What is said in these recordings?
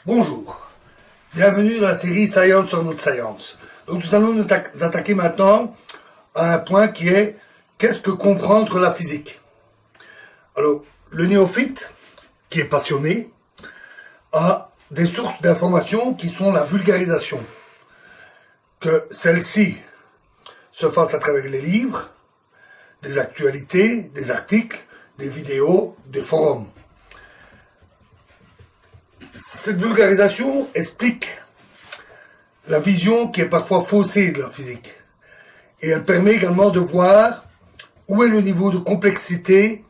Bonjour, bienvenue dans la série Science or Not Science. Donc nous allons nous attaquer maintenant à un point qui est qu'est-ce que comprendre la physique. Alors, le néophyte, qui est passionné, a des sources d'informations qui sont la vulgarisation. Que celle-ci se fasse à travers les livres, des actualités, des articles, des vidéos, des forums. Cette vulgarisation explique la vision qui est parfois faussée de la physique. Et elle permet également de voir où est le niveau de complexité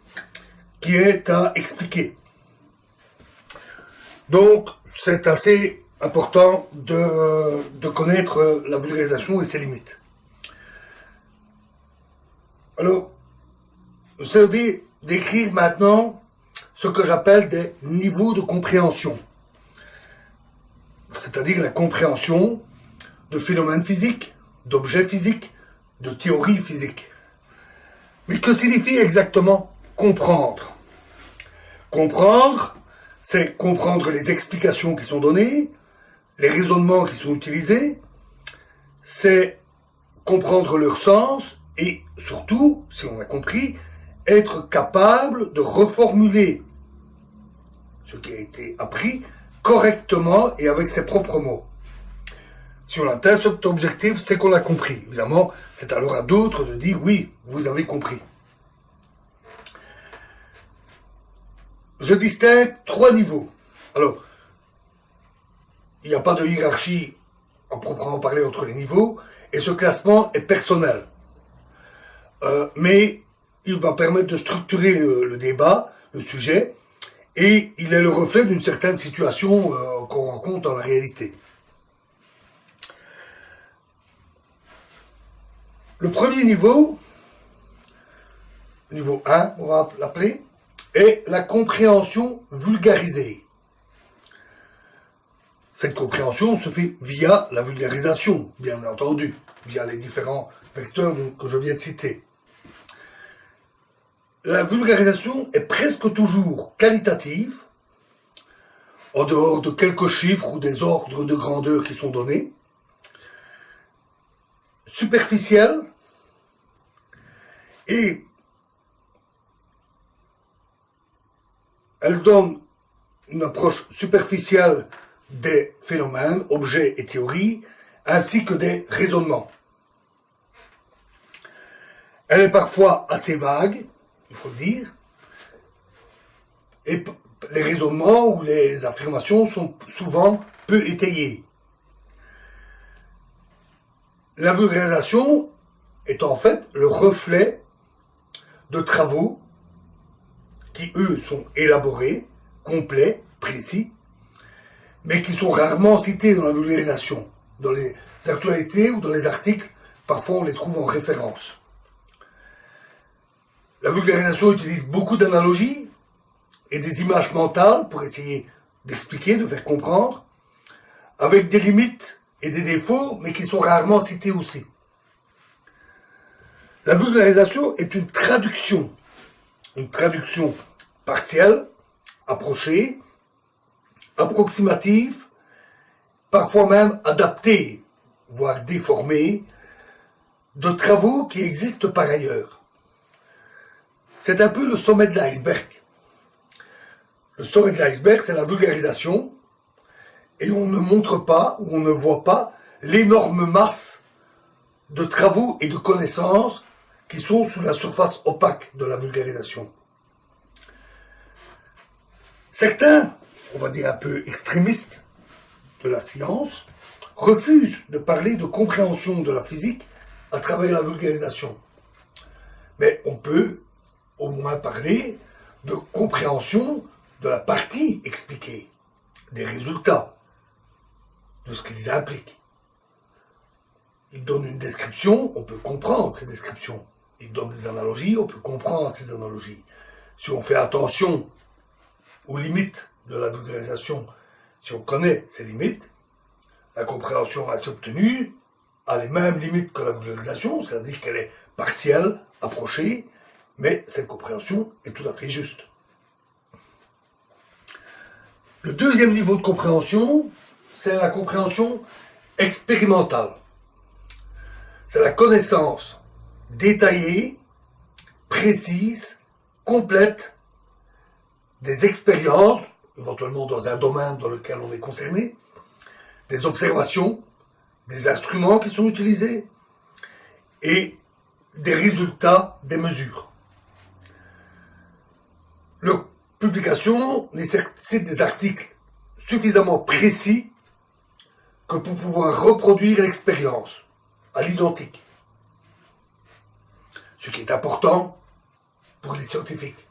qui est à expliquer. Donc, c'est assez important de connaître la vulgarisation et ses limites. Alors, je vais décrire maintenant ce que j'appelle des niveaux de compréhension. C'est-à-dire la compréhension de phénomènes physiques, d'objets physiques, de théories physiques. Mais que signifie exactement comprendre? Comprendre, c'est comprendre les explications qui sont données, les raisonnements qui sont utilisés, c'est comprendre leur sens et surtout, si on a compris, être capable de reformuler ce qui a été appris correctement et avec ses propres mots. Si on atteint cet objectif, c'est qu'on a compris. Évidemment, c'est alors à d'autres de dire oui, vous avez compris. Je distingue trois niveaux. Alors, il n'y a pas de hiérarchie à proprement parler entre les niveaux, et ce classement est personnel. Mais il va permettre de structurer le débat, le sujet, et il est le reflet d'une certaine situation qu'on rencontre dans la réalité. Le premier niveau 1, on va l'appeler, est la compréhension vulgarisée. Cette compréhension se fait via la vulgarisation, bien entendu, via les différents vecteurs que je viens de citer. La vulgarisation est presque toujours qualitative, en dehors de quelques chiffres ou des ordres de grandeur qui sont donnés, superficielle, et elle donne une approche superficielle des phénomènes, objets et théories, ainsi que des raisonnements. Elle est parfois assez vague, il faut le dire, et les raisonnements ou les affirmations sont souvent peu étayés. La vulgarisation est en fait le reflet de travaux qui, eux, sont élaborés, complets, précis, mais qui sont rarement cités dans la vulgarisation. Dans les actualités ou dans les articles, parfois on les trouve en référence. La vulgarisation utilise beaucoup d'analogies et des images mentales pour essayer d'expliquer, de faire comprendre, avec des limites et des défauts, mais qui sont rarement cités aussi. La vulgarisation est une traduction partielle, approchée, approximative, parfois même adaptée, voire déformée, de travaux qui existent par ailleurs. C'est un peu le sommet de l'iceberg. Le sommet de l'iceberg, c'est la vulgarisation, et on ne montre pas, ou on ne voit pas, l'énorme masse de travaux et de connaissances qui sont sous la surface opaque de la vulgarisation. Certains, on va dire un peu extrémistes de la science, refusent de parler de compréhension de la physique à travers la vulgarisation. Mais on peut au moins parler de compréhension de la partie expliquée, des résultats, de ce qu'ils impliquent. Ils donnent une description, on peut comprendre ces descriptions. Ils donnent des analogies, on peut comprendre ces analogies. Si on fait attention aux limites de la vulgarisation, si on connaît ces limites, la compréhension ainsi obtenue a les mêmes limites que la vulgarisation, c'est-à-dire qu'elle est partielle, approchée, mais cette compréhension est tout à fait juste. Le deuxième niveau de compréhension, c'est la compréhension expérimentale. C'est la connaissance détaillée, précise, complète des expériences, éventuellement dans un domaine dans lequel on est concerné, des observations, des instruments qui sont utilisés et des résultats des mesures. Leur publication nécessite des articles suffisamment précis que pour pouvoir reproduire l'expérience à l'identique. Ce qui est important pour les scientifiques.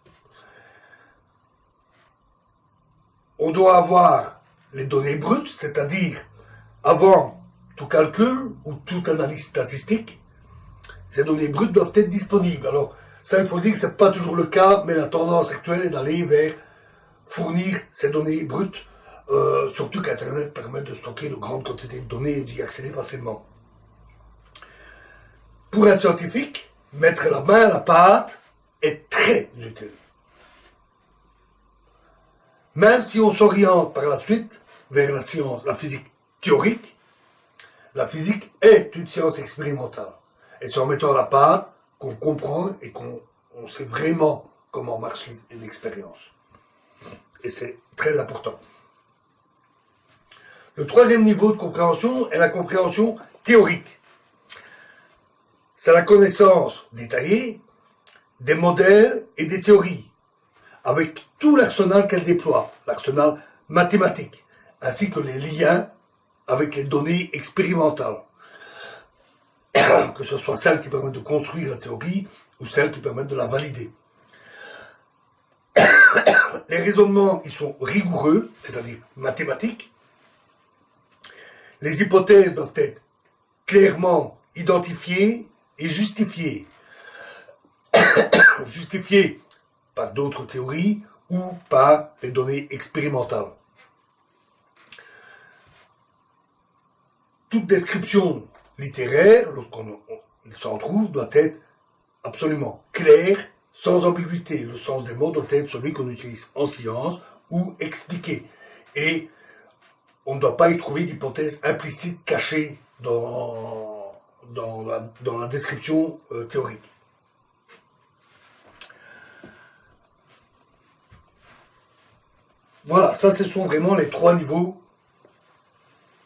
On doit avoir les données brutes, c'est-à-dire avant tout calcul ou toute analyse statistique, ces données brutes doivent être disponibles. Alors, ça, il faut dire que ce n'est pas toujours le cas, mais la tendance actuelle est d'aller vers fournir ces données brutes, surtout qu'Internet permet de stocker de grandes quantités de données et d'y accéder facilement. Pour un scientifique, mettre la main à la pâte est très utile. Même si on s'oriente par la suite vers la science, la physique théorique, la physique est une science expérimentale. Et c'est en mettant à la pâte qu'on comprend et qu'on sait vraiment comment marche une expérience. Et c'est très important. Le troisième niveau de compréhension est la compréhension théorique. C'est la connaissance détaillée des modèles et des théories, avec tout l'arsenal qu'elle déploie, l'arsenal mathématique, ainsi que les liens avec les données expérimentales, que ce soit celles qui permettent de construire la théorie ou celles qui permettent de la valider. Les raisonnements, ils sont rigoureux, c'est-à-dire mathématiques. Les hypothèses doivent être clairement identifiées et justifiées. Justifiées par d'autres théories ou par les données expérimentales. Toute description littéraire, lorsqu'il s'en trouve, doit être absolument claire, sans ambiguïté. Le sens des mots doit être celui qu'on utilise en science ou expliqué. Et on ne doit pas y trouver d'hypothèses implicites cachées dans la description théorique. Voilà, ça ce sont vraiment les trois niveaux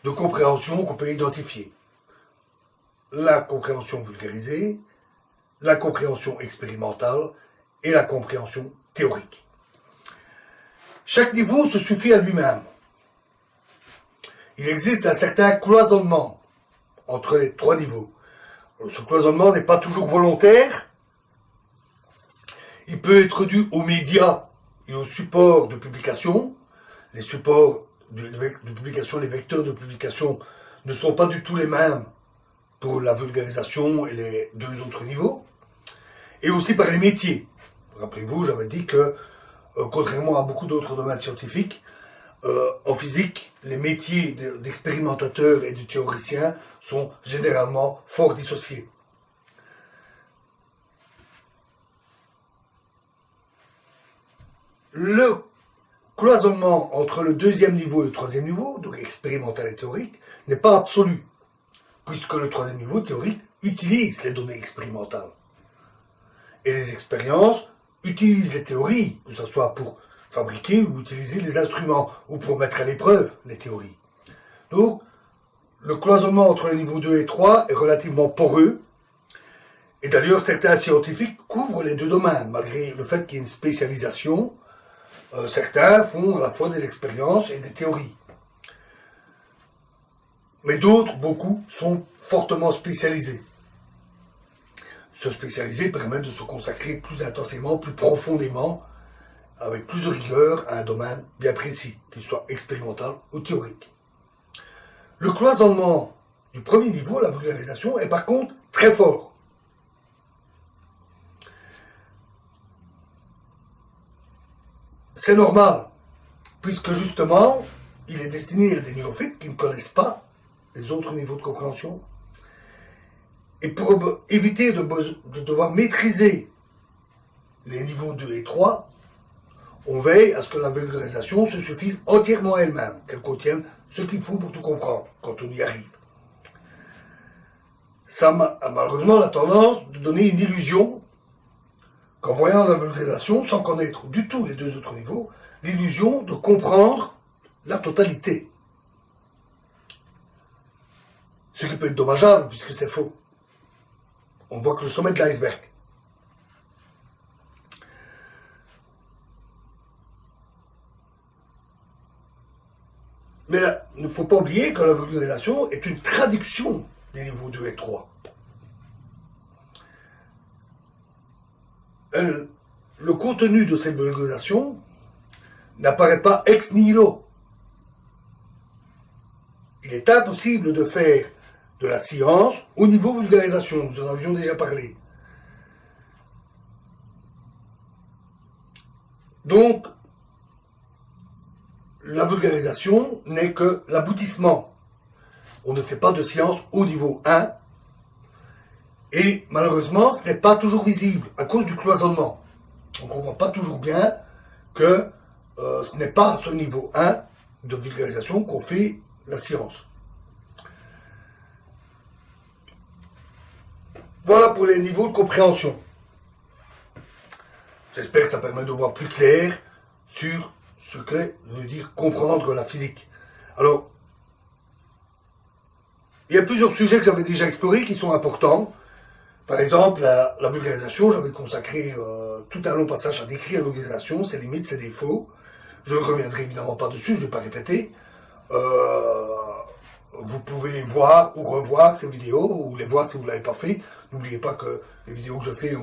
de compréhension qu'on peut identifier. La compréhension vulgarisée, la compréhension expérimentale et la compréhension théorique. Chaque niveau se suffit à lui-même. Il existe un certain cloisonnement entre les trois niveaux. Ce cloisonnement n'est pas toujours volontaire. Il peut être dû aux médias et aux supports de publication. Les supports de publication, les vecteurs de publication ne sont pas du tout les mêmes pour la vulgarisation et les deux autres niveaux. Et aussi par les métiers. Rappelez-vous, j'avais dit que, contrairement à beaucoup d'autres domaines scientifiques, en physique, les métiers d'expérimentateurs et de théoriciens sont généralement fort dissociés. Le cloisonnement entre le deuxième niveau et le troisième niveau, donc expérimental et théorique, n'est pas absolu, puisque le troisième niveau théorique utilise les données expérimentales. Et les expériences utilisent les théories, que ce soit pour fabriquer ou utiliser les instruments, ou pour mettre à l'épreuve les théories. Donc, le cloisonnement entre le niveau 2 et 3 est relativement poreux, et d'ailleurs certains scientifiques couvrent les deux domaines, malgré le fait qu'il y ait une spécialisation. Certains font à la fois de l'expérience et des théories. Mais d'autres, beaucoup, sont fortement spécialisés. Se spécialiser permet de se consacrer plus intensément, plus profondément, avec plus de rigueur à un domaine bien précis, qu'il soit expérimental ou théorique. Le cloisonnement du premier niveau, la vulgarisation, est par contre très fort. C'est normal, puisque justement, il est destiné à des néophytes qui ne connaissent pas les autres niveaux de compréhension. Et pour éviter de devoir maîtriser les niveaux 2 et 3, on veille à ce que la vulgarisation se suffise entièrement à elle-même, qu'elle contienne ce qu'il faut pour tout comprendre, quand on y arrive. Ça a malheureusement la tendance de donner une illusion qu'en voyant la vulgarisation, sans connaître du tout les deux autres niveaux, l'illusion de comprendre la totalité. Ce qui peut être dommageable, puisque c'est faux. On voit que le sommet de l'iceberg. Mais là, il ne faut pas oublier que la vulgarisation est une traduction des niveaux 2 et 3. Le contenu de cette vulgarisation n'apparaît pas ex nihilo. Il est impossible de faire de la science au niveau vulgarisation, nous en avions déjà parlé. Donc, la vulgarisation n'est que l'aboutissement. On ne fait pas de science au niveau 1, et malheureusement, ce n'est pas toujours visible à cause du cloisonnement. Donc on ne voit pas toujours bien que ce n'est pas à ce niveau 1 de vulgarisation qu'on fait la science. Voilà pour les niveaux de compréhension. J'espère que ça permet de voir plus clair sur ce que veut dire comprendre la physique. Alors, il y a plusieurs sujets que j'avais déjà explorés qui sont importants. Par exemple, la vulgarisation, j'avais consacré tout un long passage à décrire la vulgarisation, ses limites, ses défauts. Je ne reviendrai évidemment pas dessus, je ne vais pas répéter. Vous pouvez voir ou revoir ces vidéos, ou les voir si vous ne l'avez pas fait. N'oubliez pas que les vidéos que je fais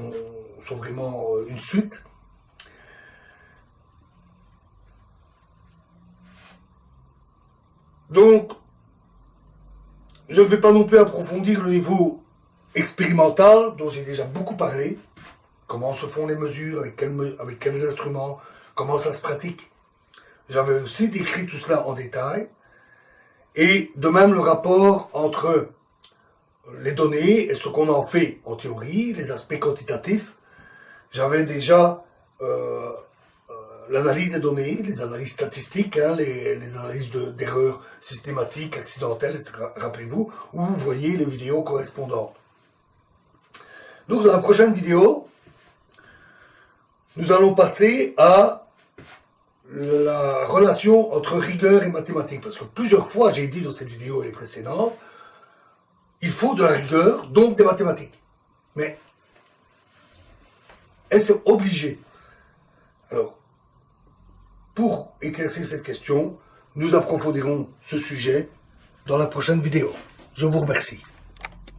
sont vraiment une suite. Donc, je ne vais pas non plus approfondir le niveau expérimental, dont j'ai déjà beaucoup parlé. Comment se font les mesures, avec quels instruments, comment ça se pratique. J'avais aussi décrit tout cela en détail. Et de même le rapport entre les données et ce qu'on en fait en théorie, les aspects quantitatifs. J'avais déjà l'analyse des données, les analyses statistiques, les analyses d'erreurs systématiques, accidentelles, rappelez-vous, où vous voyez les vidéos correspondantes. Donc dans la prochaine vidéo, nous allons passer à la relation entre rigueur et mathématiques. Parce que plusieurs fois, j'ai dit dans cette vidéo et les précédentes, il faut de la rigueur, donc des mathématiques. Mais est-ce obligé? Alors, pour éclaircir cette question, nous approfondirons ce sujet dans la prochaine vidéo. Je vous remercie.